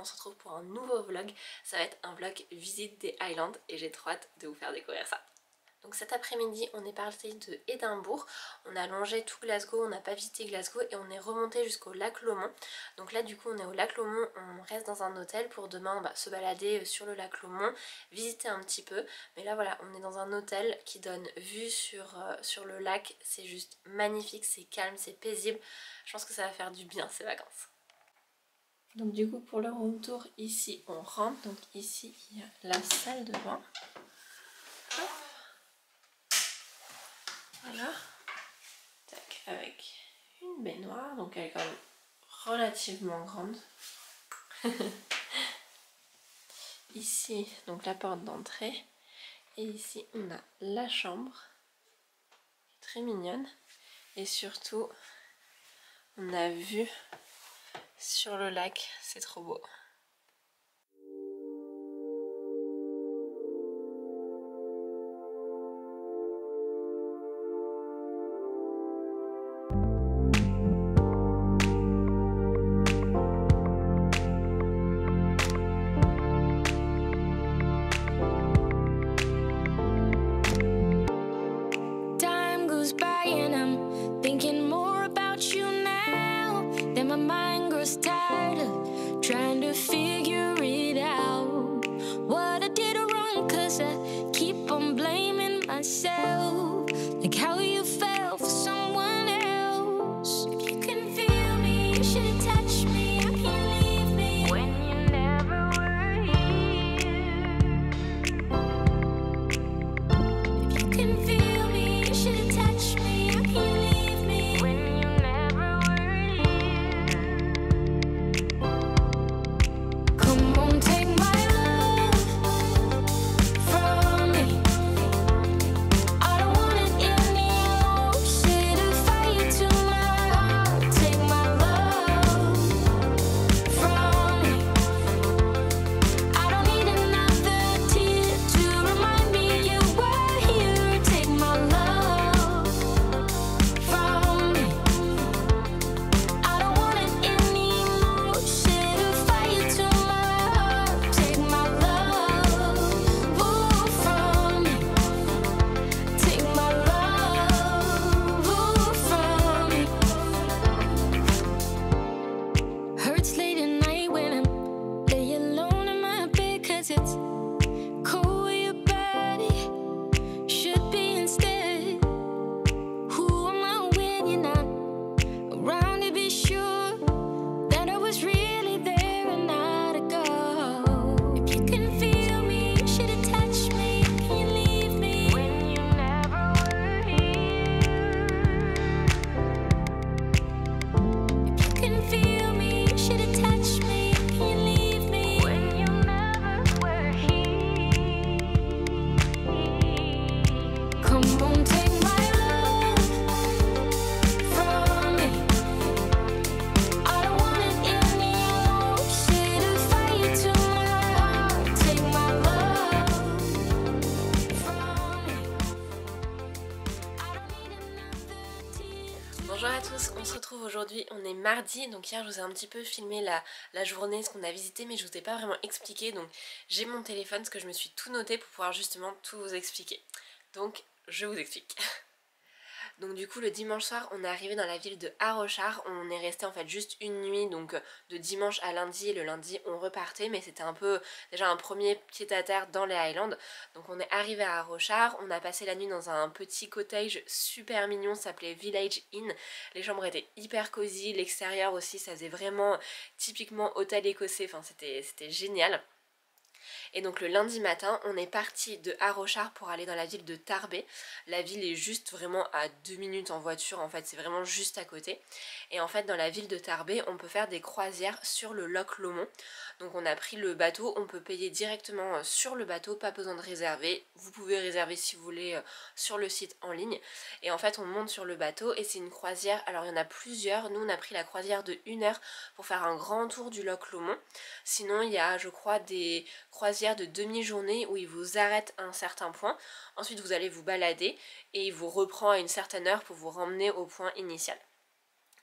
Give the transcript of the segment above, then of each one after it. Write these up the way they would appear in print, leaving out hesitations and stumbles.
se retrouve pour un nouveau vlog. Ça va être un vlog visite des Highlands et j'ai trop hâte de vous faire découvrir ça. Donc cet après-midi on est parti de Édimbourg, on a longé tout Glasgow, on n'a pas visité Glasgow et on est remonté jusqu'au lac Lomond. Donc là du coup on est au lac Lomond, on reste dans un hôtel pour demain se balader sur le lac Lomond, visiter un petit peu. Mais là voilà, on est dans un hôtel qui donne vue sur le lac, c'est juste magnifique, c'est calme, c'est paisible. Je pense que ça va faire du bien ces vacances. Donc du coup pour le room tour, ici on rentre, donc ici il y a la salle de bain. Hop. Voilà, tac, avec une baignoire, donc elle est quand même relativement grande. Ici, donc la porte d'entrée, et ici on a la chambre, très mignonne, et surtout on a vue sur le lac, c'est trop beau. Bonjour à tous, on se retrouve aujourd'hui, on est mardi, donc hier je vous ai un petit peu filmé la journée, ce qu'on a visité, mais je vous ai pas vraiment expliqué, donc j'ai mon téléphone, parce que je me suis tout noté pour pouvoir justement tout vous expliquer. Donc je vous explique. Donc du coup le dimanche soir on est arrivé dans la ville de Harrochar, on est resté en fait juste une nuit, donc de dimanche à lundi, et le lundi on repartait, mais c'était un peu déjà un premier pied à terre dans les Highlands. Donc on est arrivé à Harrochar, on a passé la nuit dans un petit cottage super mignon, ça s'appelait Village Inn. Les chambres étaient hyper cosy, l'extérieur aussi ça faisait vraiment typiquement hôtel écossais, enfin c'était génial. Et donc le lundi matin, on est parti de Harrochar pour aller dans la ville de Tarbes. La ville est juste vraiment à 2 minutes en voiture, en fait c'est vraiment juste à côté. Et en fait dans la ville de Tarbes, on peut faire des croisières sur le loch Lomond. Donc on a pris le bateau, on peut payer directement sur le bateau, pas besoin de réserver. Vous pouvez réserver si vous voulez sur le site en ligne. Et en fait on monte sur le bateau et c'est une croisière, alors il y en a plusieurs. Nous on a pris la croisière de 1 heure pour faire un grand tour du loch Lomond. Sinon il y a je crois des croisières de demi-journée où ils vous arrêtent à un certain point. Ensuite vous allez vous balader et il vous reprend à une certaine heure pour vous ramener au point initial.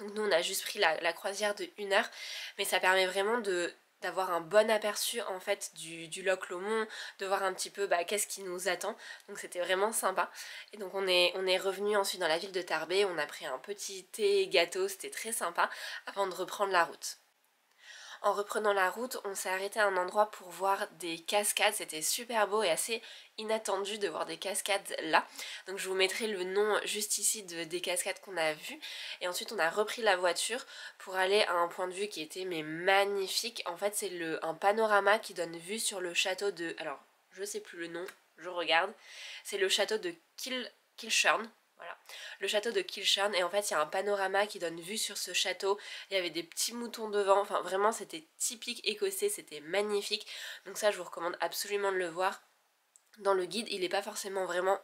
Donc nous on a juste pris la croisière de 1 heure, mais ça permet vraiment de d'avoir un bon aperçu en fait du Loch Lomond, de voir un petit peu qu'est-ce qui nous attend, donc c'était vraiment sympa. Et donc on est revenu ensuite dans la ville de Tarbes, on a pris un petit thé et gâteau, c'était très sympa avant de reprendre la route. En reprenant la route, on s'est arrêté à un endroit pour voir des cascades, c'était super beau et assez inattendu de voir des cascades là. Donc je vous mettrai le nom juste ici des cascades qu'on a vues. Et ensuite on a repris la voiture pour aller à un point de vue qui était mais magnifique. En fait c'est un panorama qui donne vue sur le château de... Alors je sais plus le nom, je regarde. C'est le château de Kilchurn. Voilà, le château de Kilchurn, et en fait il y a un panorama qui donne vue sur ce château, il y avait des petits moutons devant, enfin vraiment c'était typique écossais, c'était magnifique, donc ça je vous recommande absolument de le voir. Dans le guide il n'est pas forcément vraiment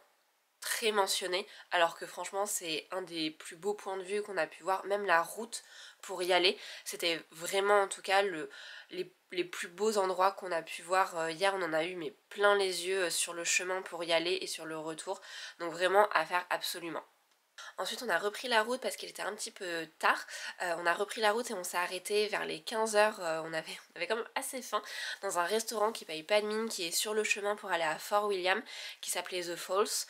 très mentionné, alors que franchement c'est un des plus beaux points de vue qu'on a pu voir, même la route pour y aller, c'était vraiment en tout cas les plus beaux endroits qu'on a pu voir. Hier on en a eu mais plein les yeux sur le chemin pour y aller et sur le retour, donc vraiment à faire absolument. Ensuite on a repris la route parce qu'il était un petit peu tard, on a repris la route et on s'est arrêté vers les 15h, on avait quand même assez faim, dans un restaurant qui paye pas de mine, qui est sur le chemin pour aller à Fort William, qui s'appelait The Falls.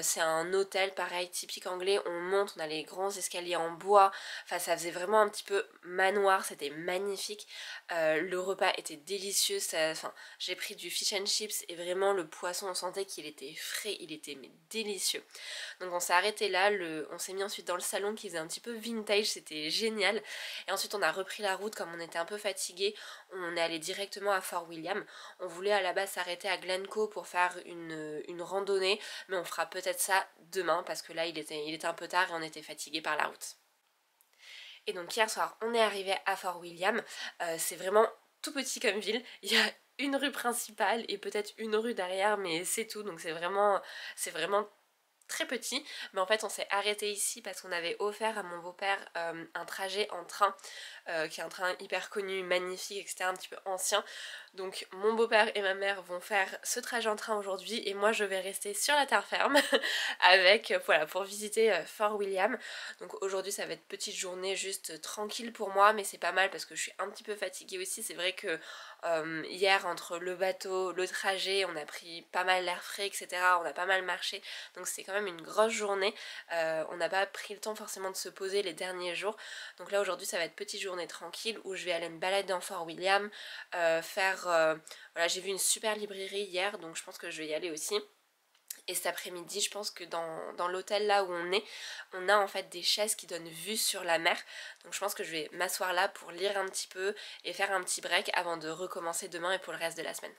C'est un hôtel pareil typique anglais, on monte, on a les grands escaliers en bois, enfin ça faisait vraiment un petit peu manoir, c'était magnifique, le repas était délicieux, j'ai pris du fish and chips et vraiment le poisson on sentait qu'il était frais, il était mais délicieux. Donc on s'est arrêté là, on s'est mis ensuite dans le salon qui faisait un petit peu vintage, c'était génial. Et ensuite on a repris la route, comme on était un peu fatigué, on est allé directement à Fort William. On voulait à la base s'arrêter à Glencoe pour faire une randonnée, mais on fera peut-être ça demain parce que là il était un peu tard et on était fatigué par la route. Et donc hier soir on est arrivé à Fort William, c'est vraiment tout petit comme ville, il y a une rue principale et peut-être une rue derrière, mais c'est tout, donc c'est vraiment très petit, mais en fait on s'est arrêté ici parce qu'on avait offert à mon beau-père un trajet en train, qui est un train hyper connu, magnifique, etc., un petit peu ancien. Donc mon beau-père et ma mère vont faire ce trajet en train aujourd'hui et moi je vais rester sur la terre ferme avec, voilà, pour visiter Fort William. Donc aujourd'hui ça va être petite journée juste tranquille pour moi, mais c'est pas mal parce que je suis un petit peu fatiguée aussi. C'est vrai que hier entre le bateau, le trajet, on a pris pas mal l'air frais, etc., on a pas mal marché, donc c'était quand même une grosse journée. On n'a pas pris le temps forcément de se poser les derniers jours, donc là aujourd'hui ça va être petite journée tranquille où je vais aller me balader dans Fort William, voilà, j'ai vu une super librairie hier, donc je pense que je vais y aller aussi. Et cet après-midi, je pense que dans l'hôtel là où on a en fait des chaises qui donnent vue sur la mer. Donc je pense que je vais m'asseoir là pour lire un petit peu et faire un petit break avant de recommencer demain et pour le reste de la semaine.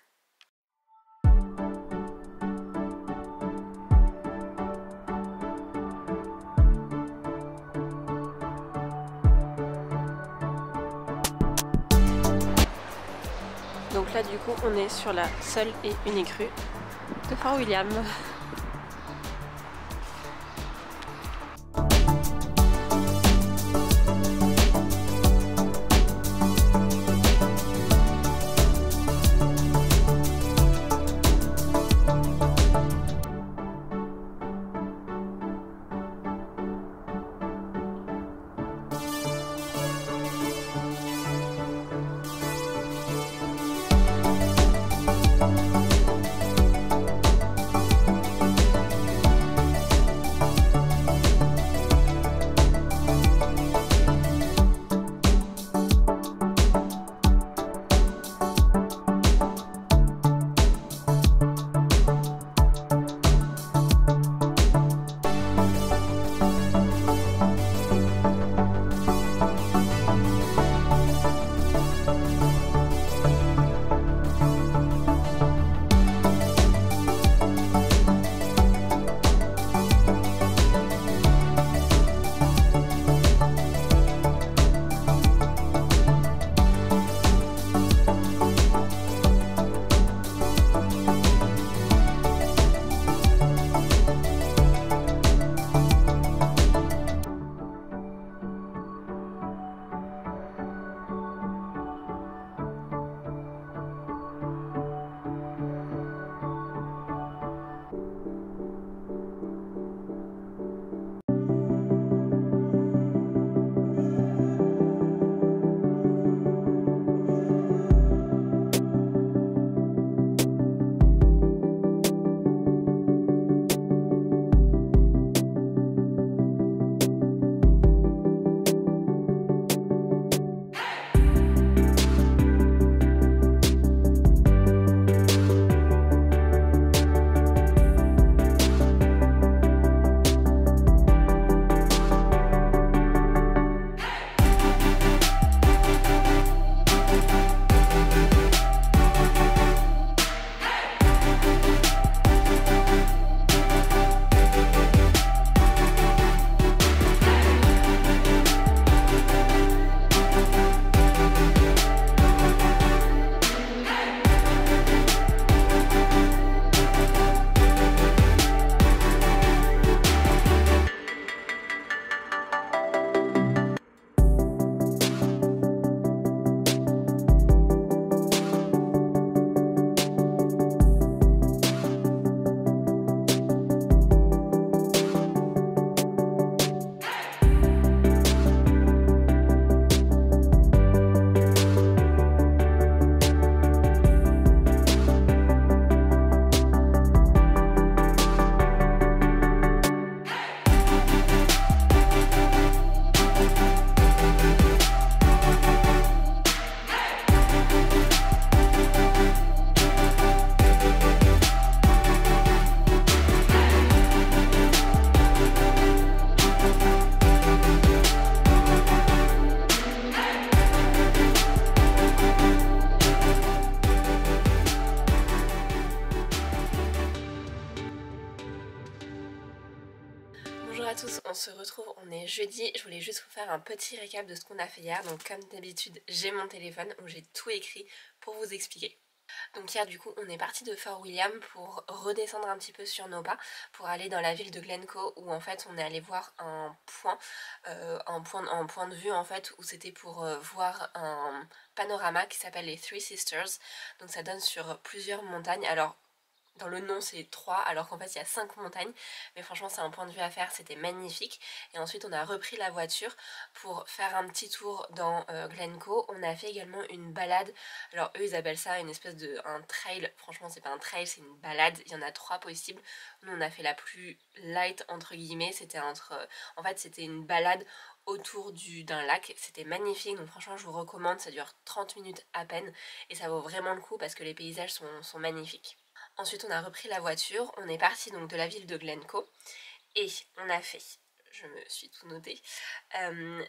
Donc là du coup on est sur la seule et unique rue de Fort William. tous, on se retrouve, on est jeudi. Je voulais juste vous faire un petit récap de ce qu'on a fait hier. Donc comme d'habitude, j'ai mon téléphone où j'ai tout écrit pour vous expliquer. Donc hier du coup on est parti de Fort William pour redescendre un petit peu sur nos pas pour aller dans la ville de Glencoe où en fait on est allé voir un point de vue en fait où c'était pour voir un panorama qui s'appelle les Three Sisters. Donc ça donne sur plusieurs montagnes. Alors dans le nom c'est 3 alors qu'en fait il y a 5 montagnes, mais franchement c'est un point de vue à faire, c'était magnifique. Et ensuite on a repris la voiture pour faire un petit tour dans Glencoe. On a fait également une balade, alors eux ils appellent ça une espèce de un trail, franchement c'est pas un trail, c'est une balade, il y en a 3 possibles. Nous on a fait la plus light entre guillemets, c'était en fait c'était une balade autour d'un lac, c'était magnifique, donc franchement je vous recommande, ça dure 30 minutes à peine et ça vaut vraiment le coup parce que les paysages sont magnifiques. Ensuite on a repris la voiture, on est parti donc de la ville de Glencoe et on a fait, je me suis tout noté,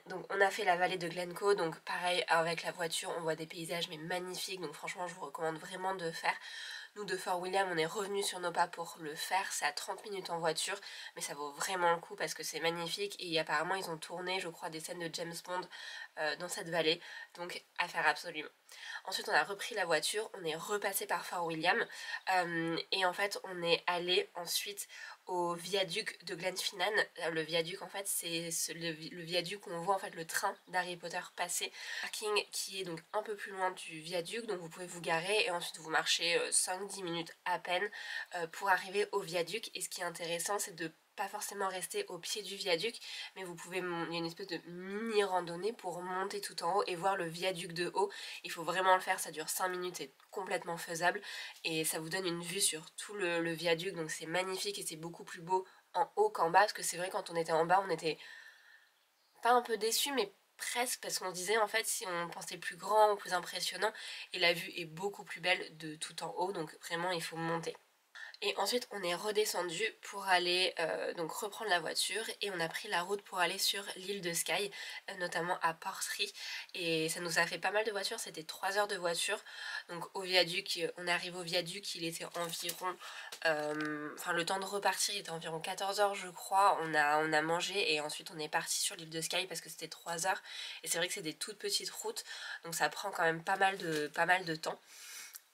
donc on a fait la vallée de Glencoe, donc pareil avec la voiture on voit des paysages mais magnifiques, donc franchement je vous recommande vraiment de faire. Nous de Fort William on est revenu sur nos pas pour le faire, c'est à 30 minutes en voiture mais ça vaut vraiment le coup parce que c'est magnifique et apparemment ils ont tourné je crois des scènes de James Bond dans cette vallée, donc à faire absolument. Ensuite on a repris la voiture, on est repassé par Fort William et en fait on est allé ensuite au viaduc de Glenfinnan. Le viaduc en fait c'est le viaduc où on voit en fait le train d'Harry Potter passer. Parking qui est donc un peu plus loin du viaduc, donc vous pouvez vous garer et ensuite vous marchez 5-10 minutes à peine pour arriver au viaduc. Et ce qui est intéressant c'est de pas forcément rester au pied du viaduc, mais vous pouvez, il y a une espèce de mini randonnée pour monter tout en haut et voir le viaduc de haut. Il faut vraiment le faire, ça dure 5 minutes, c'est complètement faisable et ça vous donne une vue sur tout le viaduc, donc c'est magnifique et c'est beaucoup plus beau en haut qu'en bas, parce que c'est vrai quand on était en bas on était pas un peu déçus mais presque, parce qu'on se disait en fait si on pensait plus grand ou plus impressionnant, et la vue est beaucoup plus belle de tout en haut, donc vraiment il faut monter. Et ensuite on est redescendu pour aller donc reprendre la voiture et on a pris la route pour aller sur l'île de Skye, notamment à Portree, et ça nous a fait pas mal de voitures, c'était 3 heures de voiture. Donc au viaduc, on arrive au viaduc, il était environ le temps de repartir il était environ 14 heures je crois. On a mangé et ensuite on est parti sur l'île de Skye parce que c'était 3 heures et c'est vrai que c'est des toutes petites routes donc ça prend quand même pas mal de temps.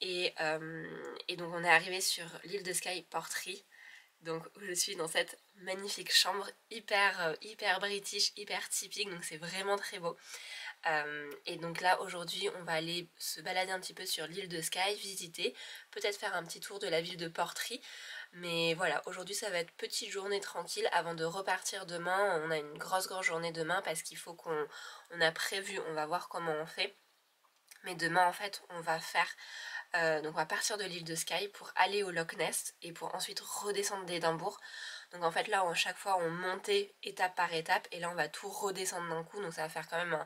Et donc on est arrivé sur l'île de Skye Portree, donc où je suis dans cette magnifique chambre hyper british, hyper typique, donc c'est vraiment très beau. Et donc là aujourd'hui on va aller se balader un petit peu sur l'île de Skye, visiter, peut-être faire un petit tour de la ville de Portree. Mais voilà, aujourd'hui ça va être petite journée tranquille avant de repartir demain. On a une grosse journée demain parce qu'il faut on a prévu, on va voir comment on fait. Mais demain en fait on va faire donc on va partir de l'île de Skye pour aller au Loch Ness et pour ensuite redescendre d'Édimbourg. Donc en fait là à chaque fois on montait étape par étape et là on va tout redescendre d'un coup, donc ça va faire quand même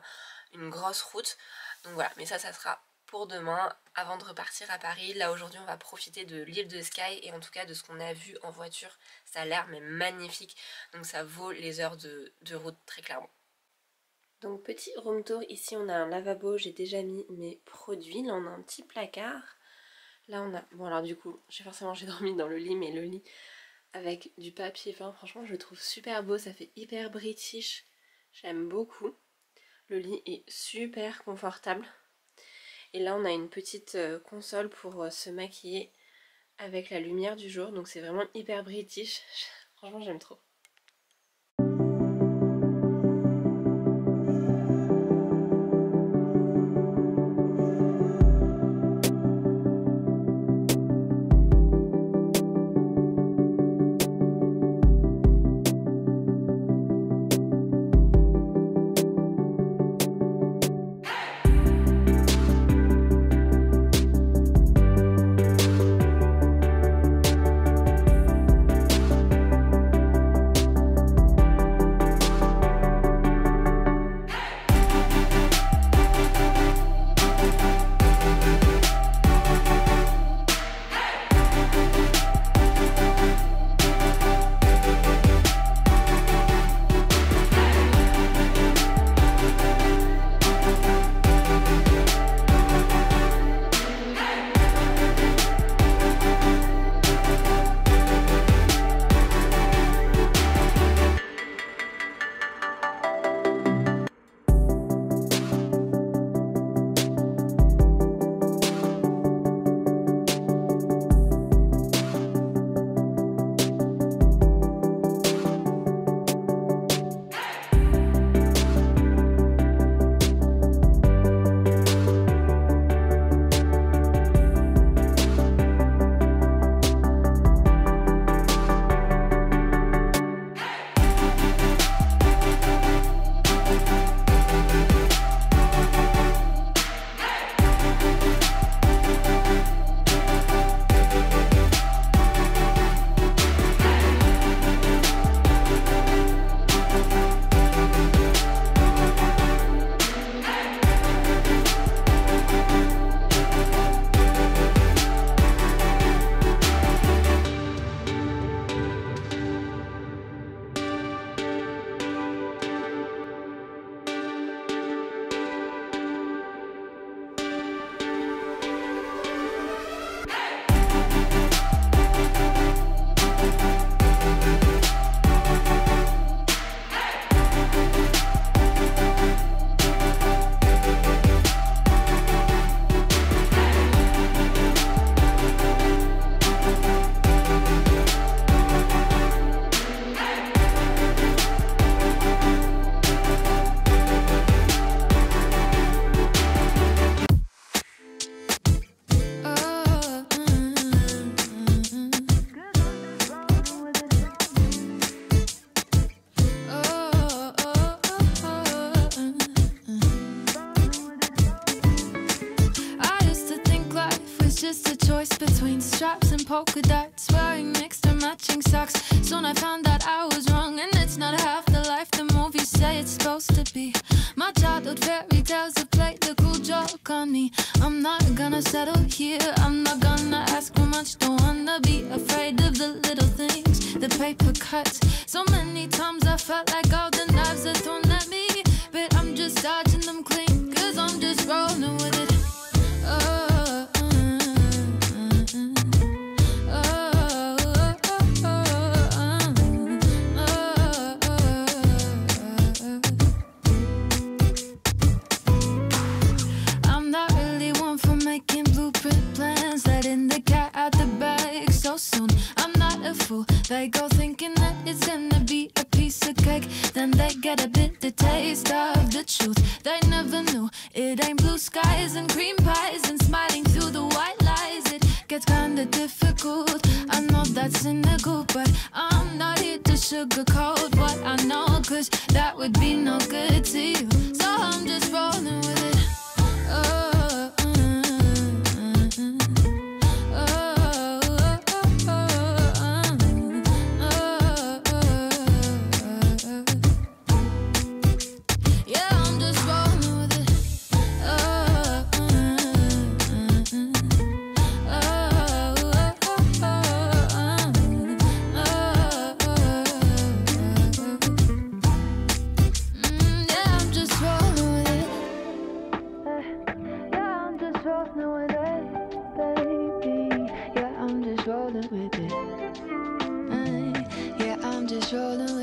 une grosse route. Donc voilà, mais ça sera pour demain avant de repartir à Paris. Là aujourd'hui on va profiter de l'île de Skye et en tout cas de ce qu'on a vu en voiture, ça a l'air mais magnifique, donc ça vaut les heures de route très clairement. Donc petit room tour, ici on a un lavabo, j'ai déjà mis mes produits, là on a un petit placard. Là on a, bon alors du coup j'ai dormi dans le lit, mais le lit avec du papier peint, franchement je le trouve super beau, ça fait hyper british, j'aime beaucoup. Le lit est super confortable. Et là on a une petite console pour se maquiller avec la lumière du jour, donc c'est vraiment hyper british, franchement j'aime trop. between straps and polka dots, wearing mixed and matching socks. Soon I found out I was wrong, and it's not half the life the movies say it's supposed to be. My childhood fairy tales have played the cool joke on me. I'm not gonna settle here, I'm not gonna ask for much. Don't wanna be afraid of the little things, the paper cuts. So many times I felt like all the knives are thrown at me, but I'm just dodging them clean, cause I'm just rolling with it. I'm not really one for making blueprint plans, letting the cat out the bag so soon. I'm not a fool. They go thinking that it's gonna be a piece of cake, then they get a bit the taste of the truth. They never knew it ain't blue skies and cream pies and smiling through the white lies. It gets kinda difficult, I know that's cynical, but I'm not here to sugarcoat what I know, cause that would be no good to you. So I'm just rolling with it. Rolling with it. Yeah, I'm just rolling